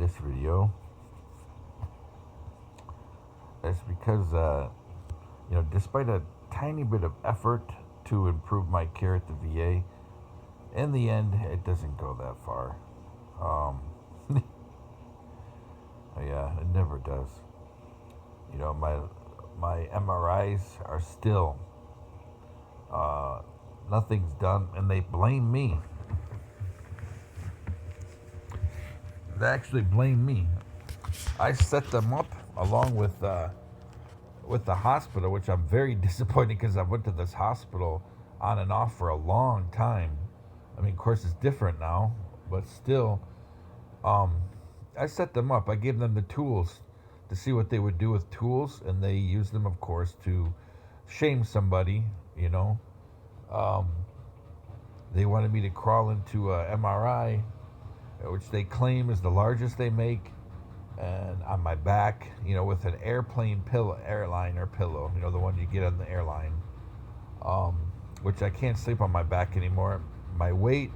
this video is because, despite a tiny bit of effort to improve my care at the VA, in the end, it doesn't go that far. Um, yeah, it never does. My MRIs are still nothing's done, and they blame me. They actually blame me. I set them up along with the hospital, which I'm very disappointed because I went to this hospital on and off for a long time. I mean, of course, it's different now, but still, um, I set them up. I gave them the tools to see what they would do with tools, and they used them, of course, to shame somebody. Um, they wanted me to crawl into a MRI, which they claim is the largest they make, and on my back, with an airplane pillow, airliner pillow, the one you get on the airline, which I can't sleep on my back anymore. My weight,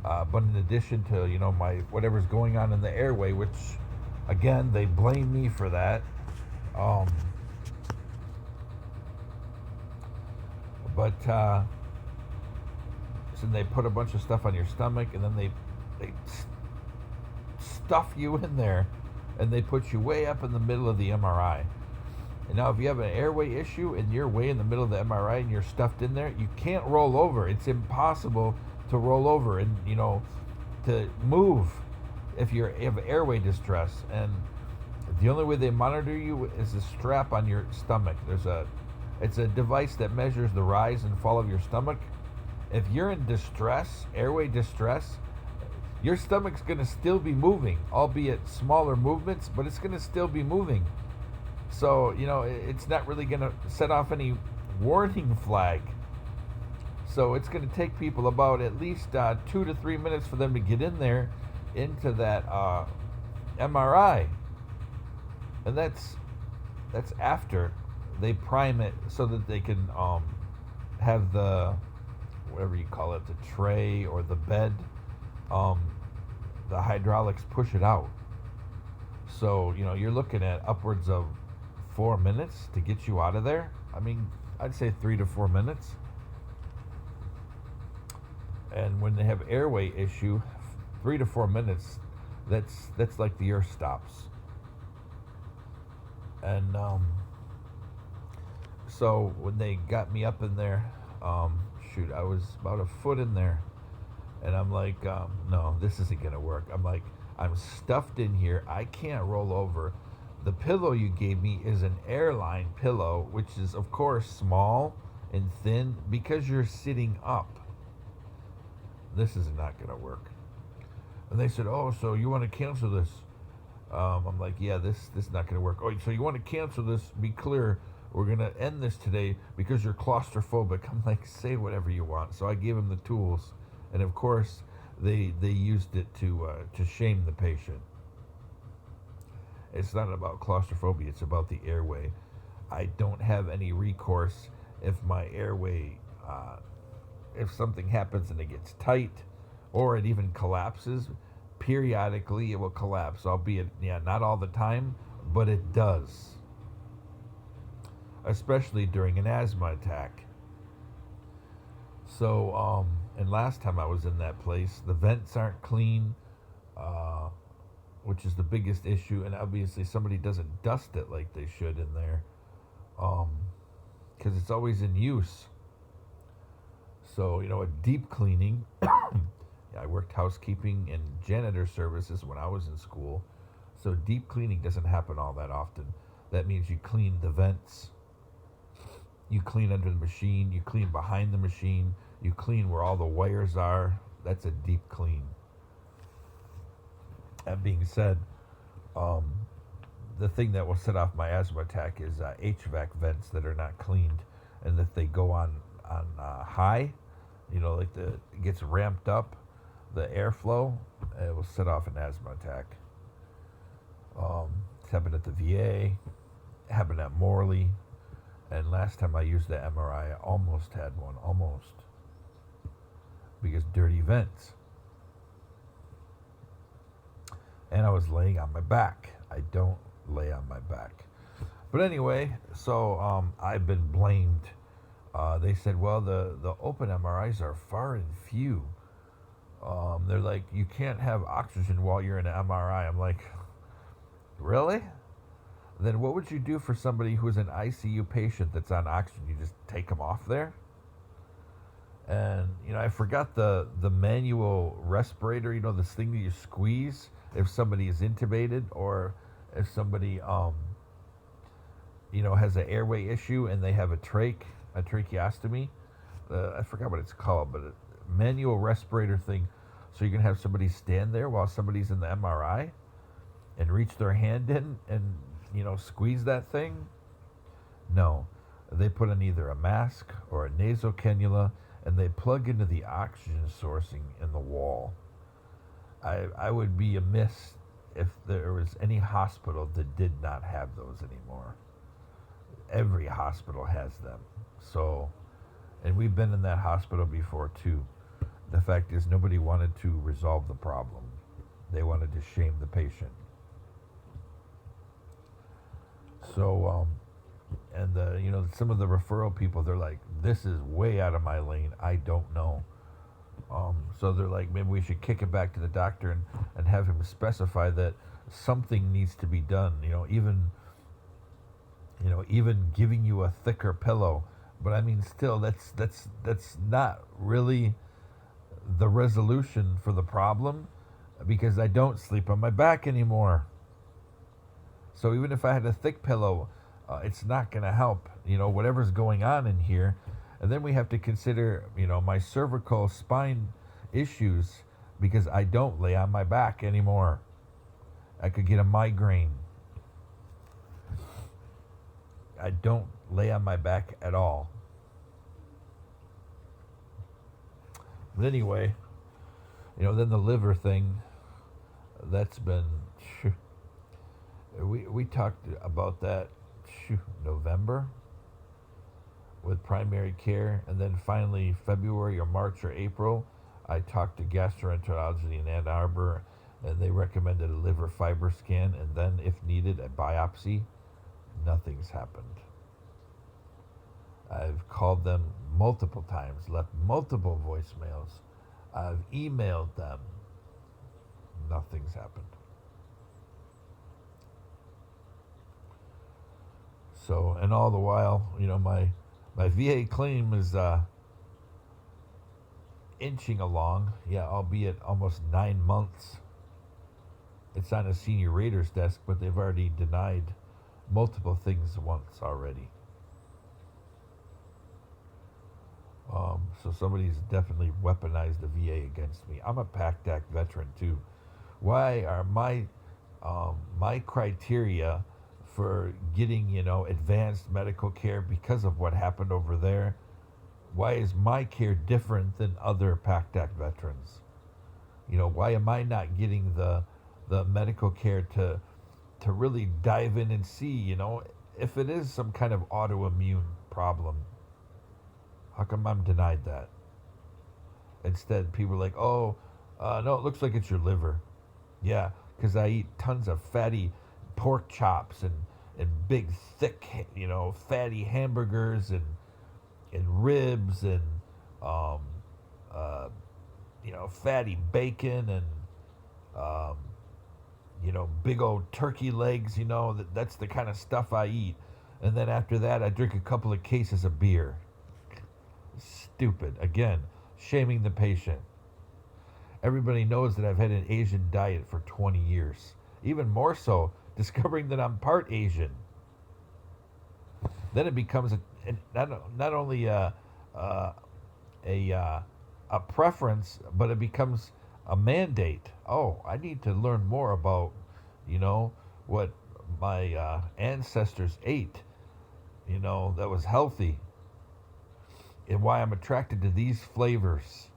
but in addition to, my whatever's going on in the airway, which, again, they blame me for that. Um, but so they put a bunch of stuff on your stomach, and then they stuff you in there, and they put you way up in the middle of the MRI. And now, if you have an airway issue and you're way in the middle of the MRI and you're stuffed in there, you can't roll over. It's impossible to roll over and to move if you have airway distress. And the only way they monitor you is a strap on your stomach. It's a device that measures the rise and fall of your stomach. If you're in distress, airway distress, your stomach's going to still be moving, albeit smaller movements, but it's going to still be moving. So, it's not really going to set off any warning flag. So it's going to take people about at least 2 to 3 minutes for them to get in there into that MRI. And that's after they prime it so that they can have the, whatever you call it, the tray or the bed, the hydraulics push it out. So, you're looking at upwards of 4 minutes to get you out of there. I mean, I'd say 3 to 4 minutes. And when they have airway issue, 3 to 4 minutes, that's like the earth stops. And so when they got me up in there, I was about a foot in there, and I'm like, no, this isn't gonna work. I'm stuffed in here. I can't roll over. The pillow you gave me is an airline pillow, which is, of course, small and thin because you're sitting up. This is not going to work. And they said, oh, so you want to cancel this? I'm like, yeah, this is not going to work. Oh, so you want to cancel this? Be clear. We're going to end this today because you're claustrophobic. I'm like, say whatever you want. So I gave them the tools. And, of course, they used it to shame the patient. It's not about claustrophobia. It's about the airway. I don't have any recourse if my airway, if something happens and it gets tight or it even collapses. Periodically, it will collapse, albeit, not all the time, but it does. Especially during an asthma attack. So, and last time I was in that place, the vents aren't clean, which is the biggest issue, and obviously somebody doesn't dust it like they should in there, because it's always in use. So, a deep cleaning. I worked housekeeping and janitor services when I was in school, so deep cleaning doesn't happen all that often. That means you clean the vents, you clean under the machine, you clean behind the machine, you clean where all the wires are. That's a deep clean. That being said, the thing that will set off my asthma attack is HVAC vents that are not cleaned, and that they go on high, like it gets ramped up, the airflow, it will set off an asthma attack. It's happened at the VA, happened at Morley, and last time I used the MRI, I almost had one, because dirty vents. and I was laying on my back. I don't lay on my back. But anyway, so I've been blamed. They said, well, the open MRIs are far and few. They're like, you can't have oxygen while you're in an MRI. I'm like, really? Then what would you do for somebody who's an ICU patient that's on oxygen? You just take them off there? And, I forgot the manual respirator, this thing that you squeeze if somebody is intubated or if somebody, has an airway issue and they have a tracheostomy. I forgot what it's called, but a manual respirator thing. So you can have somebody stand there while somebody's in the MRI and reach their hand in and, squeeze that thing. No, they put in either a mask or a nasal cannula and they plug into the oxygen sourcing in the wall. I would be amiss if there was any hospital that did not have those anymore. Every hospital has them. So, and we've been in that hospital before too. The fact is, nobody wanted to resolve the problem. They wanted to shame the patient. So, and some of the referral people, they're like, this is way out of my lane. I don't know. So they're like, maybe we should kick it back to the doctor and have him specify that something needs to be done. Even giving you a thicker pillow. But I mean, still, that's not really the resolution for the problem, because I don't sleep on my back anymore. So even if I had a thick pillow, it's not going to help, whatever's going on in here. And then we have to consider, my cervical spine issues, because I don't lay on my back anymore. I could get a migraine. I don't lay on my back at all. But anyway, then the liver thing, that's been, we talked about that November with primary care, and then finally February or March or April, I talked to gastroenterology in Ann Arbor, and they recommended a liver fiber scan, and then if needed, a biopsy. Nothing's happened. I've called them multiple times, left multiple voicemails. I've emailed them. Nothing's happened. So, and all the while, my VA claim is inching along, albeit almost 9 months. It's on a senior rater's desk, but they've already denied multiple things once already. So somebody's definitely weaponized the VA against me. I'm a PACT Act veteran too. Why are my criteria for getting, advanced medical care because of what happened over there? Why is my care different than other PACT Act veterans? Why am I not getting the medical care to really dive in and see, if it is some kind of autoimmune problem? How come I'm denied that? Instead, people are like, no, it looks like it's your liver. Yeah, because I eat tons of fatty pork chops and big, thick, fatty hamburgers and ribs and, fatty bacon and, big old turkey legs, that's the kind of stuff I eat. And then after that, I drink a couple of cases of beer. Stupid. Again, shaming the patient. Everybody knows that I've had an Asian diet for 20 years. Even more so, discovering that I'm part Asian. Then it becomes not only a preference, but it becomes a mandate. Oh, I need to learn more about, what my ancestors ate, that was healthy, and why I'm attracted to these flavors.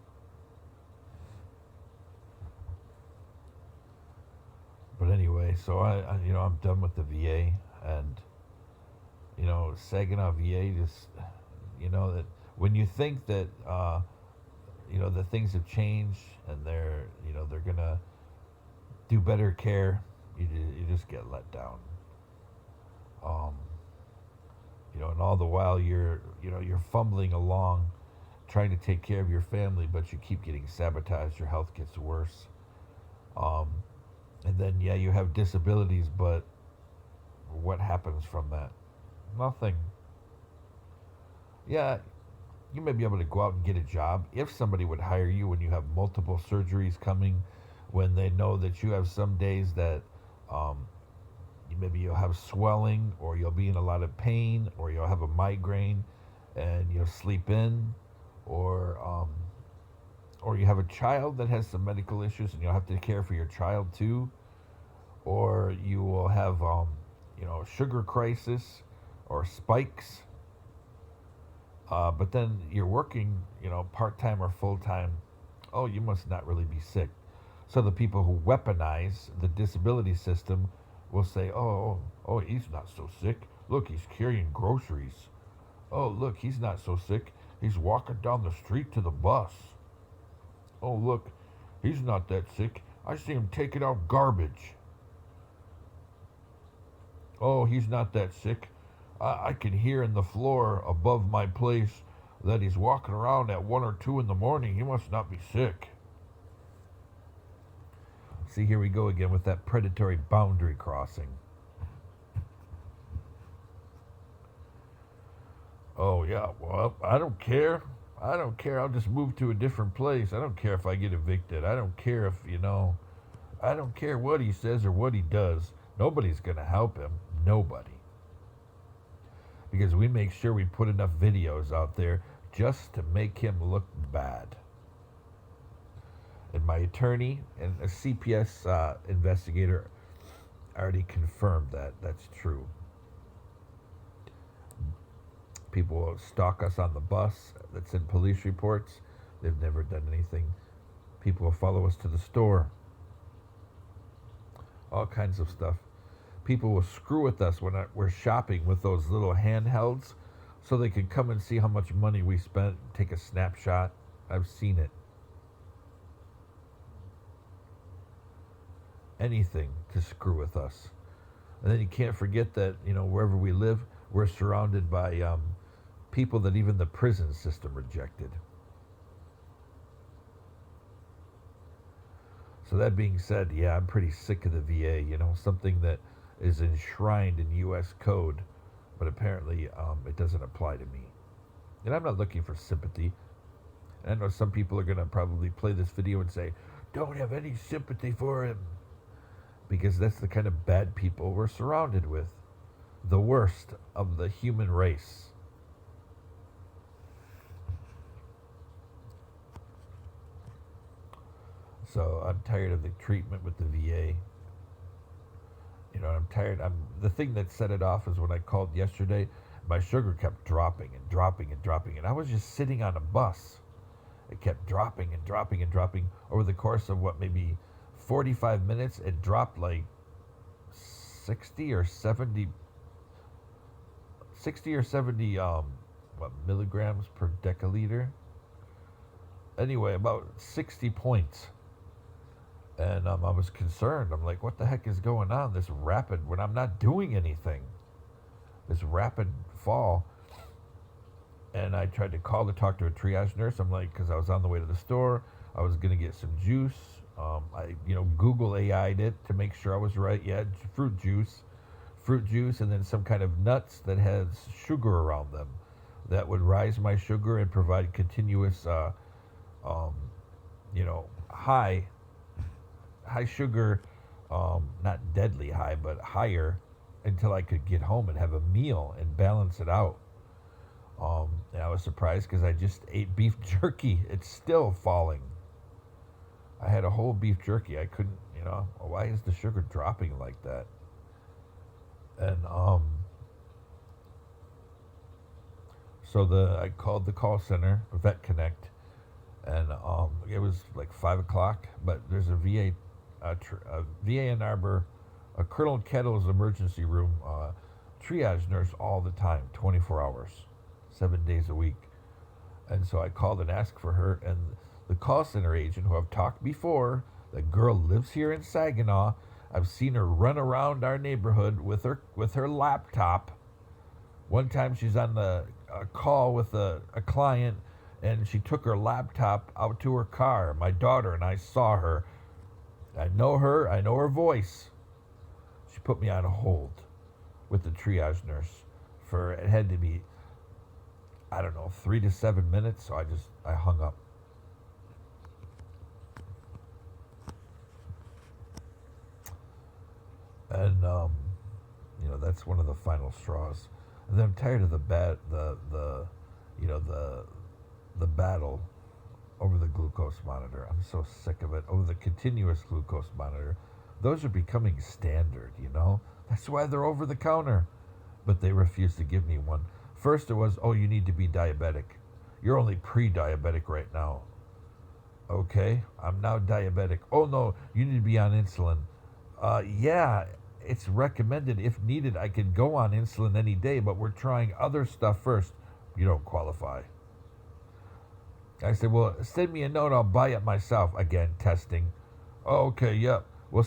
But anyway, so I'm done with the VA, and Saginaw VA just, that when you think that that things have changed and they're gonna do better care, you just get let down. Um, and all the while you're fumbling along, trying to take care of your family, but you keep getting sabotaged. Your health gets worse. Um, and then yeah, you have disabilities, but what happens from that? Nothing. Yeah, you may be able to go out and get a job if somebody would hire you when you have multiple surgeries coming, when they know that you have some days that um, maybe you'll have swelling, or you'll be in a lot of pain, or you'll have a migraine and you'll sleep in, or or you have a child that has some medical issues and you'll have to care for your child too, or you will have sugar crisis or spikes. But then you're working, part time or full time. Oh, you must not really be sick. So the people who weaponize the disability system will say, oh, he's not so sick. Look, he's carrying groceries. Oh, look, he's not so sick. He's walking down the street to the bus. Oh, look, he's not that sick. I see him taking out garbage. Oh, he's not that sick. I can hear in the floor above my place that he's walking around at 1 or 2 in the morning. He must not be sick. See, here we go again with that predatory boundary crossing. Oh, yeah, well, I don't care. I don't care. I'll just move to a different place. I don't care if I get evicted. I don't care if, I don't care what he says or what he does. Nobody's going to help him. Nobody. Because we make sure we put enough videos out there just to make him look bad. And my attorney and a CPS investigator already confirmed that that's true. People will stalk us on the bus that's in police reports. They've never done anything. People will follow us to the store. All kinds of stuff. People will screw with us when we're shopping with those little handhelds so they can come and see how much money we spent, take a snapshot. I've seen it. Anything to screw with us. And then you can't forget that, wherever we live, we're surrounded by people that even the prison system rejected. So that being said, yeah, I'm pretty sick of the VA, something that is enshrined in U.S. code, but apparently it doesn't apply to me. And I'm not looking for sympathy. And I know some people are going to probably play this video and say, don't have any sympathy for him. Because that's the kind of bad people we're surrounded with. The worst of the human race. So I'm tired of the treatment with the VA. I'm tired. The thing that set it off is when I called yesterday, my sugar kept dropping and dropping and dropping, and I was just sitting on a bus. It kept dropping and dropping and dropping over the course of maybe 45 minutes. It dropped like 60 or 70 milligrams per deciliter. Anyway, about 60 points. And I was concerned. I'm like, what the heck is going on? This rapid, when I'm not doing anything. This rapid fall. And I tried to call to talk to a triage nurse. I'm like, because I was on the way to the store. I was going to get some juice. I Google AI'd it to make sure I was right. Yeah, fruit juice, and then some kind of nuts that has sugar around them that would rise my sugar and provide continuous, high sugar, not deadly high, but higher until I could get home and have a meal and balance it out. And I was surprised because I just ate beef jerky. It's still falling. I had a whole beef jerky. I couldn't, why is the sugar dropping like that? And so I called the call center, Vet Connect, and it was like 5 o'clock. But there's a VA Ann Arbor, a Colonel Kettle's emergency room triage nurse all the time, 24 hours, 7 days a week. And so I called and asked for her, and the call center agent, who I've talked before, The girl lives here in Saginaw. I've seen her run around our neighborhood with her laptop. One time she's on a call with a client, and she took her laptop out to her car. My daughter and I saw her. I know her. I know her voice. She put me on hold with the triage nurse for, it had to be, I don't know, 3 to 7 minutes. So I hung up. And that's one of the final straws. And then I'm tired of the battle over the glucose monitor. I'm so sick of it. Over the continuous glucose monitor. Those are becoming standard, That's why they're over the counter. But they refuse to give me one. First it was, oh, you need to be diabetic. You're only pre-diabetic right now. Okay, I'm now diabetic. Oh no, you need to be on insulin. Yeah, it's recommended. If needed, I can go on insulin any day, but we're trying other stuff first. You don't qualify. I said, well, send me a note. I'll buy it myself. Again, testing. Oh, okay, yep. We'll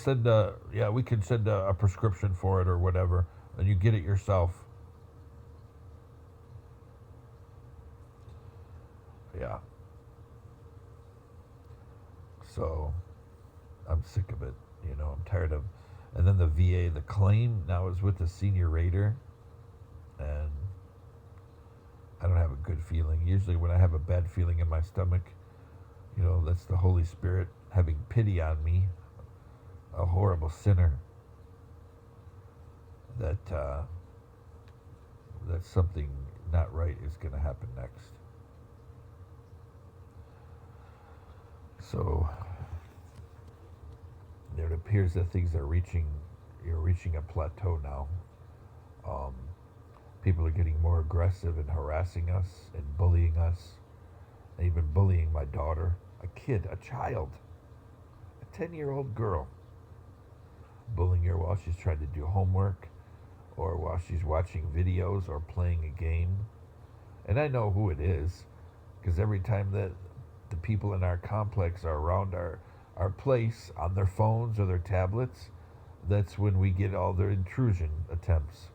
we can send a prescription for it or whatever, and you get it yourself. Yeah. So, I'm sick of it. I'm tired of. And then the VA, the claim now is with the senior rater, and I don't have a good feeling. Usually, when I have a bad feeling in my stomach, that's the Holy Spirit having pity on me, a horrible sinner. That something not right is going to happen next. So it appears that things are reaching a plateau now. People are getting more aggressive and harassing us and bullying us, and even bullying my daughter, a child, a 10-year-old girl, bullying her while she's trying to do homework or while she's watching videos or playing a game. And I know who it is, because every time that the people in our complex are around our place on their phones or their tablets, that's when we get all their intrusion attempts.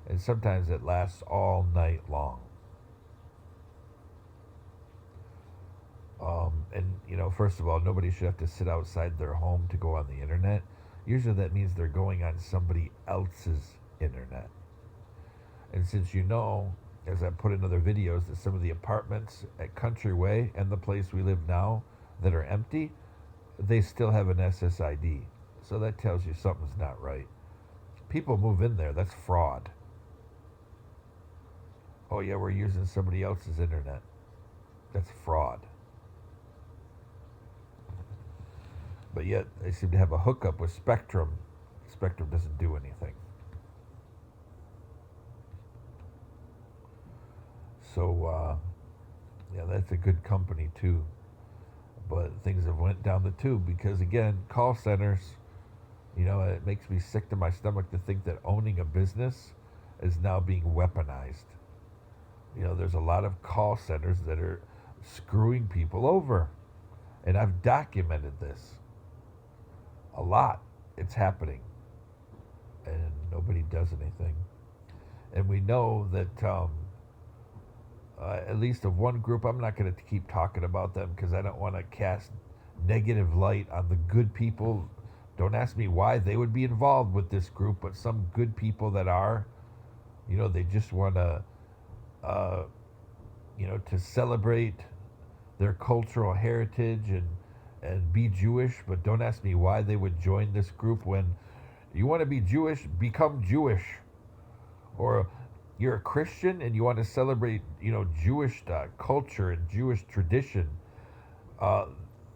And sometimes it lasts all night long. First of all, nobody should have to sit outside their home to go on the internet. Usually that means they're going on somebody else's internet. And since as I put in other videos, that some of the apartments at Country Way and the place we live now that are empty, they still have an SSID. So that tells you something's not right. People move in there. That's fraud. Oh yeah, we're using somebody else's internet. That's fraud. But yet they seem to have a hookup with Spectrum. Spectrum doesn't do anything. So that's a good company too. But things have went down the tube because, again, call centers, it makes me sick to my stomach to think that owning a business is now being weaponized. There's a lot of call centers that are screwing people over. And I've documented this. A lot. It's happening. And nobody does anything. And we know that at least of one group, I'm not going to keep talking about them because I don't want to cast negative light on the good people. Don't ask me why they would be involved with this group, but some good people that are, they just want to, to celebrate their cultural heritage and be Jewish, but don't ask me why they would join this group when you want to be Jewish, become Jewish. Or you're a Christian and you want to celebrate, Jewish culture and Jewish tradition,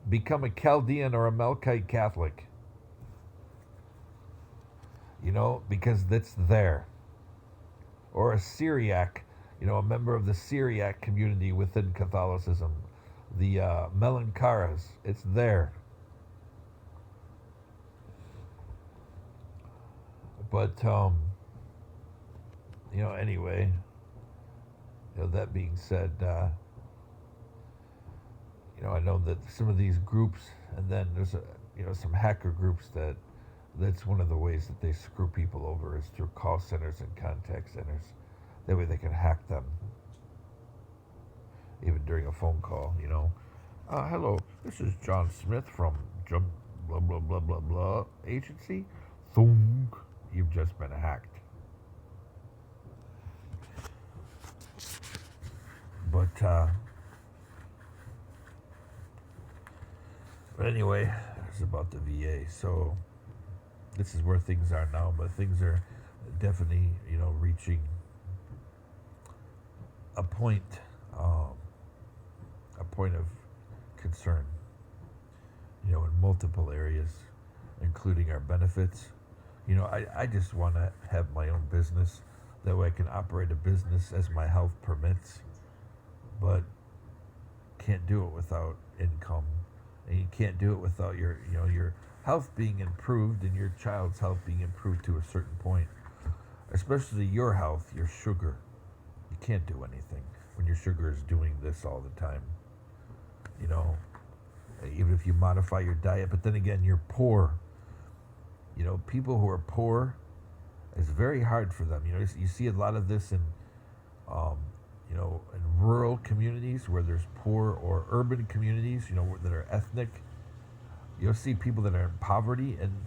become a Chaldean or a Melkite Catholic. Because that's there. Or a Syriac, a member of the Syriac community within Catholicism, the Melancaras. It's there. But anyway, that being said, I know that some of these groups, and then there's some hacker groups that's one of the ways that they screw people over is through call centers and contact centers. That way they can hack them, even during a phone call. Hello, this is John Smith from blah blah blah blah blah agency. Thunk. You've just been hacked. But anyway, it's about the VA. So this is where things are now, but things are definitely reaching a point, um, a point of concern. In multiple areas, including our benefits. I just want to have my own business. That way I can operate a business as my health permits, but can't do it without income. And you can't do it without your health being improved and your child's health being improved to a certain point. Especially your health, your sugar. You can't do anything when your sugar is doing this all the time. Even if you modify your diet, but then again, you're poor. People who are poor, it's very hard for them. You see a lot of this um, in rural communities where there's poor, or urban communities, that are ethnic. You'll see people that are in poverty, and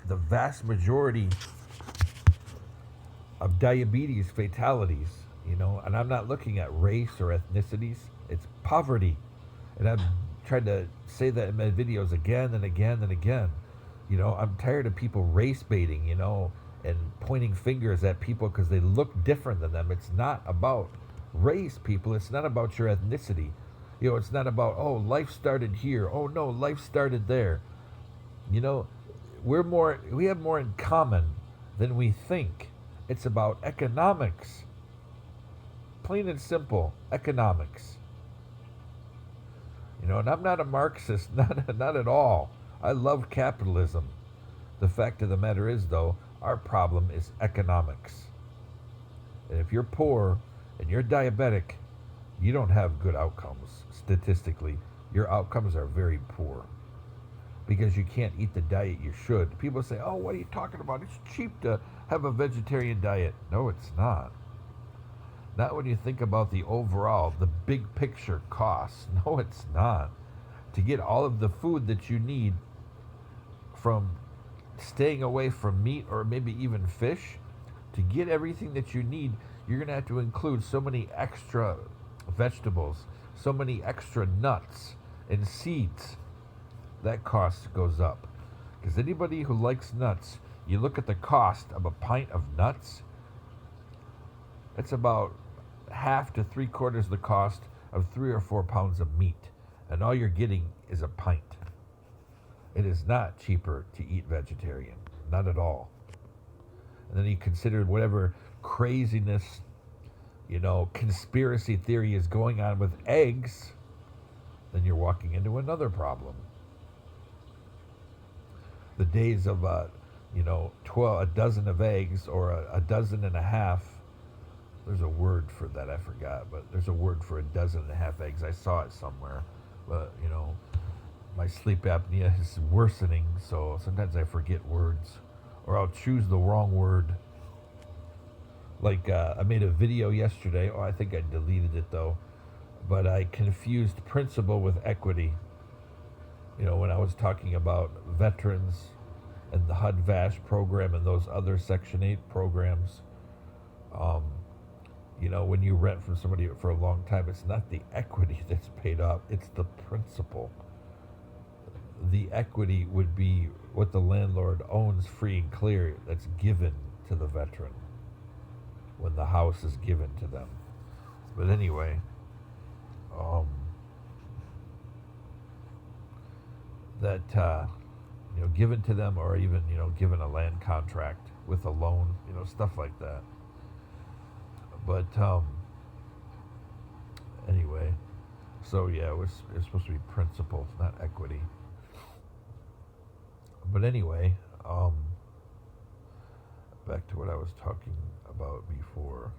the vast majority of diabetes fatalities, and I'm not looking at race or ethnicities, it's poverty. And I've tried to say that in my videos again and again and again. I'm tired of people race baiting, and pointing fingers at people because they look different than them. It's not about race, people. It's not about your ethnicity. It's not about, oh, life started here. Oh, no, life started there. You know, we have more in common than we think. It's about economics. Plain and simple, economics. And I'm not a Marxist, not at all. I love capitalism. The fact of the matter is, though, our problem is economics. And if you're poor and you're diabetic, you don't have good outcomes. Statistically, your outcomes are very poor because you can't eat the diet you should. People say, oh, what are you talking about? It's cheap to have a vegetarian diet. No, it's not. Not when you think about the overall, the big picture costs. No, it's not. To get all of the food that you need, from staying away from meat or maybe even fish, to get everything that you need, you're going to have to include so many extra vegetables, so many extra nuts and seeds. That cost goes up. Because anybody who likes nuts, you look at the cost of a pint of nuts, it's about half to 3/4 the cost of 3 or 4 pounds of meat. And all you're getting is a pint. It is not cheaper to eat vegetarian. Not at all. And then you consider whatever craziness, conspiracy theory is going on with eggs, then you're walking into another problem. The days of, 12, a dozen of eggs, or a dozen and a half. There's a word for that, I forgot, but there's a word for a dozen and a half eggs. I saw it somewhere. But, my sleep apnea is worsening, so sometimes I forget words, or I'll choose the wrong word. Like, I made a video yesterday. Oh, I think I deleted it, though. But I confused principle with equity. When I was talking about veterans and the HUD-VASH program and those other Section 8 programs, when you rent from somebody for a long time, it's not the equity that's paid off, it's the principal. The equity would be what the landlord owns free and clear, that's given to the veteran when the house is given to them. But anyway, that given to them, or even given a land contract with a loan, stuff like that. But anyway, so yeah, it's supposed to be principal, not equity. But anyway, back to what I was talking about before,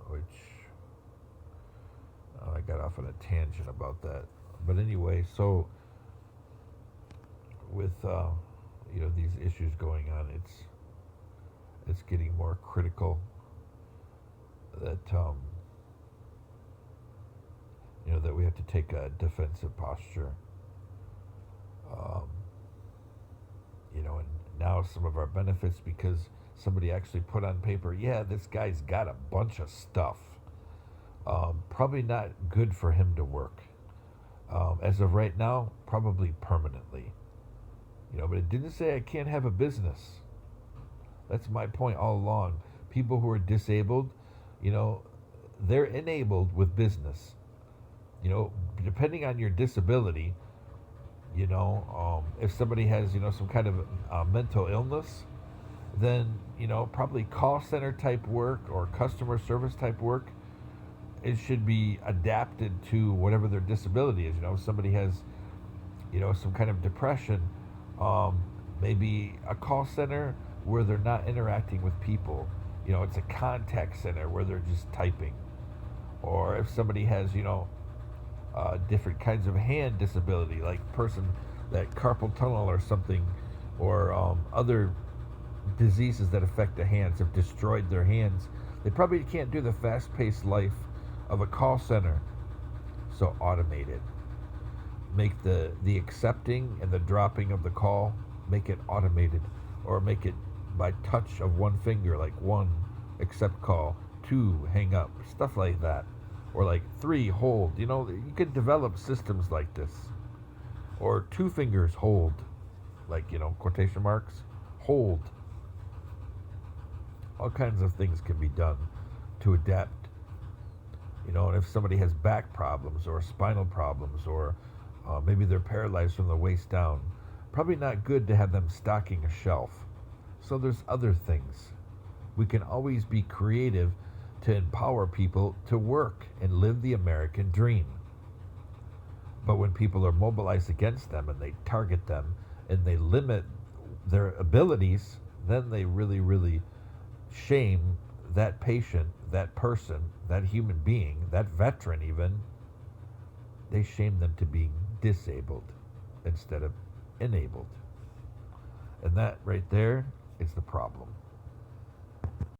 which I got off on a tangent about that. But anyway, so with these issues going on, it's getting more critical that that we have to take a defensive posture. Um, and now some of our benefits, because somebody actually put on paper, yeah, this guy's got a bunch of stuff. Probably not good for him to work. As of right now, probably permanently. But it didn't say I can't have a business. That's my point all along. People who are disabled, you know, they're enabled with business. Depending on your disability, if somebody has, some kind of mental illness, then, probably call center type work or customer service type work, it should be adapted to whatever their disability is. If somebody has, some kind of depression, um, maybe a call center where they're not interacting with people. It's a contact center where they're just typing. Or if somebody has, different kinds of hand disability, like person that carpal tunnel or something, or other diseases that affect the hands have destroyed their hands. They probably can't do the fast-paced life of a call center. So automate it. Make the accepting and the dropping of the call, make it automated, or make it by touch of one finger, like 1, accept call, 2, hang up, stuff like that. Or like 3, hold. You could develop systems like this. Or 2 fingers, hold. Like, quotation marks, hold. All kinds of things can be done to adapt. And if somebody has back problems or spinal problems, or maybe they're paralyzed from the waist down, probably not good to have them stocking a shelf. So there's other things. We can always be creative to empower people to work and live the American dream. But when people are mobilized against them and they target them and they limit their abilities, then they really, really shame that patient, that person, that human being, that veteran even. They shame them to being disabled instead of enabled. And that right there is the problem.